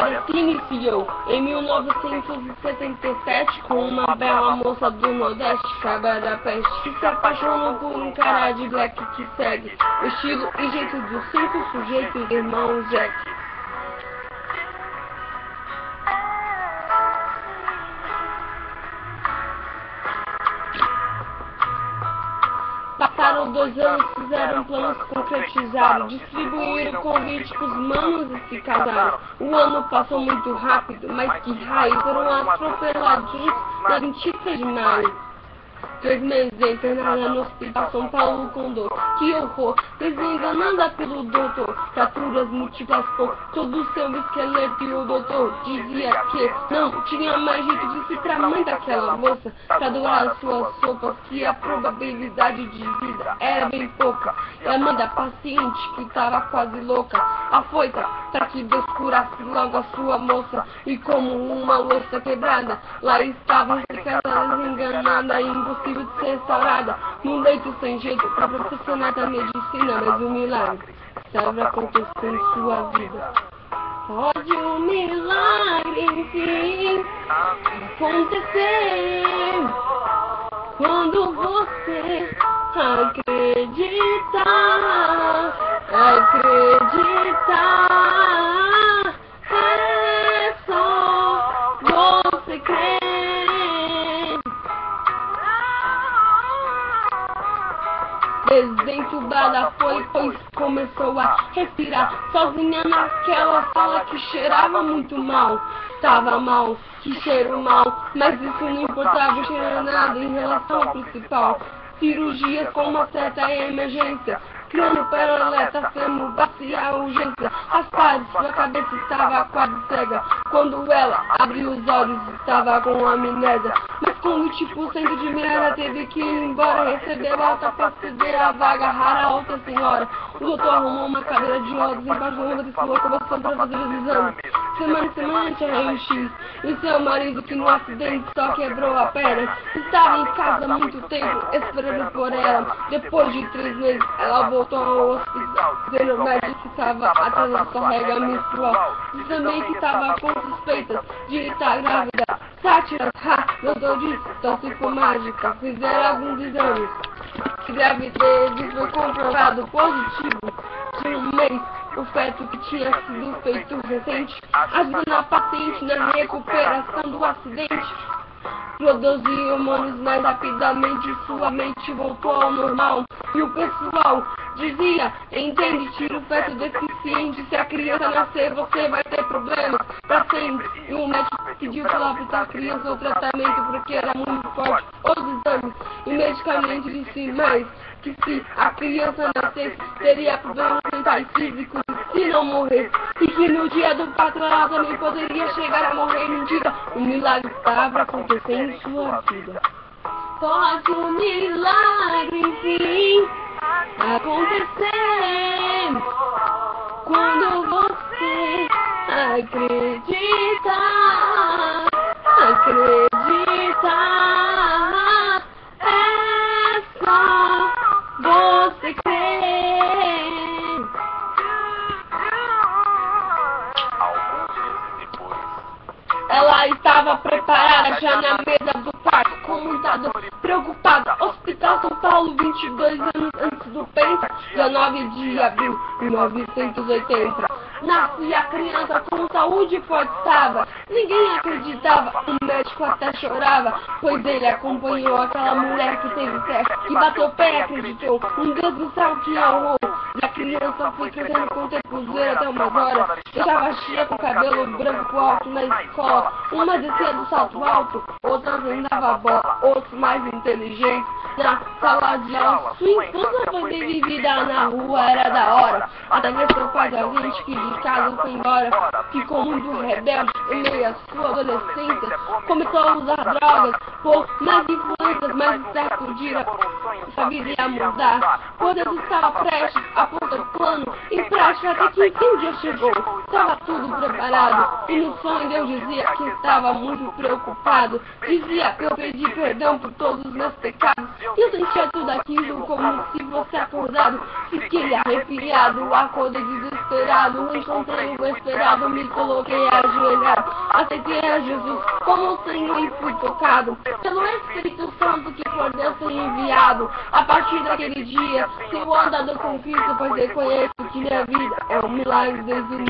história se iniciou em 1977 com uma bela moça do Nordeste, Fábia da Peste, que se apaixonou por um cara de black que segue o estilo e jeito dos 5 sujeitos irmãos Jack. Passaram 2 anos, fizeram planos, concretizaram, distribuíram convite pros manos e se casaram. O ano passou muito rápido, mas que raio, foram atropelados na 26 de maio. 3 meses internada no hospital São Paulo com dor. Que horror, desenganada pelo doutor. Fraturas múltiplas por todo o seu esqueleto. E o doutor dizia que não tinha mais jeito de se pra mãe daquela moça, pra doar as suas sopas, que a probabilidade de vida era bem pouca. E a mãe da paciente, que tava quase louca, afoita pra que Deus curasse logo a sua moça. E como uma louça quebrada, lá estava ela desenganada e impossível de ser restaurada, num leito sem jeito pra profissional da medicina. Mas um milagre deve acontecer em sua vida. Pode um milagre, enfim, acontecer quando você acreditar, é só você crer. Desentubada foi, pois começou a respirar sozinha naquela sala que cheirava muito mal. Tava mal, que cheiro mal, mas isso não importava, o cheiro era nada em relação ao principal. Cirurgia com uma certa emergência, crânio paraleta, fêmur, bacial, urgência. As partes sua cabeça estava quase cega. Quando ela abriu os olhos, estava com amnésia. Mas com 20% de merda, teve que ir embora. Recebeu alta pra ceder a vaga rara outra senhora. O doutor arrumou uma cadeira de rodas embaixo da onda de sua locomoção pra fazer os exames. Semana em semana tinha raio-x. E seu marido, que no acidente só quebrou a perna, estava em casa há muito tempo esperando por ela. Depois de 3 meses, ela voltou ao hospital, dizendo ao médico que estava atrás da sua regra menstrual. E também que estava com suspeitas de estar grávida. Sátiras, doutor disse, só se for mágica. Fizeram alguns exames. Que gravidez foi comprovado positivo. De um mês, o feto que tinha sido feito recente, ajudando a paciente na recuperação do acidente. Produziu hormônios mais rapidamente, sua mente voltou ao normal. E o pessoal dizia, entende, tira o feto deficiente, se a criança nascer você vai ter problemas pra sempre. E o médico pediu pra optar a criança o tratamento porque era muito forte os exames. E medicamente disse mais, que se a criança nascesse, teria problemas mentais físicos se não morrer. E que no dia do parto ela também poderia chegar a morrer. Mentira, um milagre estava acontecendo em sua vida. Pode um milagre, enfim, acontecer quando você acreditar, é só você crer. Alguns meses depois, Ela estava preparada já na mesa do quarto, com muita dor, preocupada. Hospital São Paulo, 22 anos antes do Penta, 19 de abril de 1980. Nasce a criança com saúde forte estava. Ninguém acreditava, o médico até chorava, pois ele acompanhou aquela mulher que teve fé, que bateu pé e acreditou. Um Deus do céu que honrou. E a criança foi crescendo com o tempo zero até umas horas. Deixava chia com cabelo branco alto na escola. Uma descia do salto alto, outra andava a bola, outros mais inteligentes na sala de aula. Sua infância foi bem vivida na rua, era da hora. Até que seu pai da gente que de casa foi embora. Ficou muito rebelde em meio à sua adolescência. Começou a usar drogas por mais influência circunstâncias, mas de certo dia sua vida ia mudar. Quando Deus estava prestes a pôr o plano em prática, até que enfim o dia chegou. Estava tudo preparado, e no sonho Deus dizia que estava muito preocupado. Dizia que eu pedi perdão por todos os meus pecados, e eu sentia tudo aquilo como se fosse acordado. Fiquei arrepiado, acordei desesperado, não encontrei o esperado, me coloquei ajoelhado, aceitei a Jesus como Senhor e fui tocado pelo Espírito Santo que por Deus foi enviado. A partir daquele dia, tenho andado com Cristo, pois reconheço que minha vida é um milagre desde o início.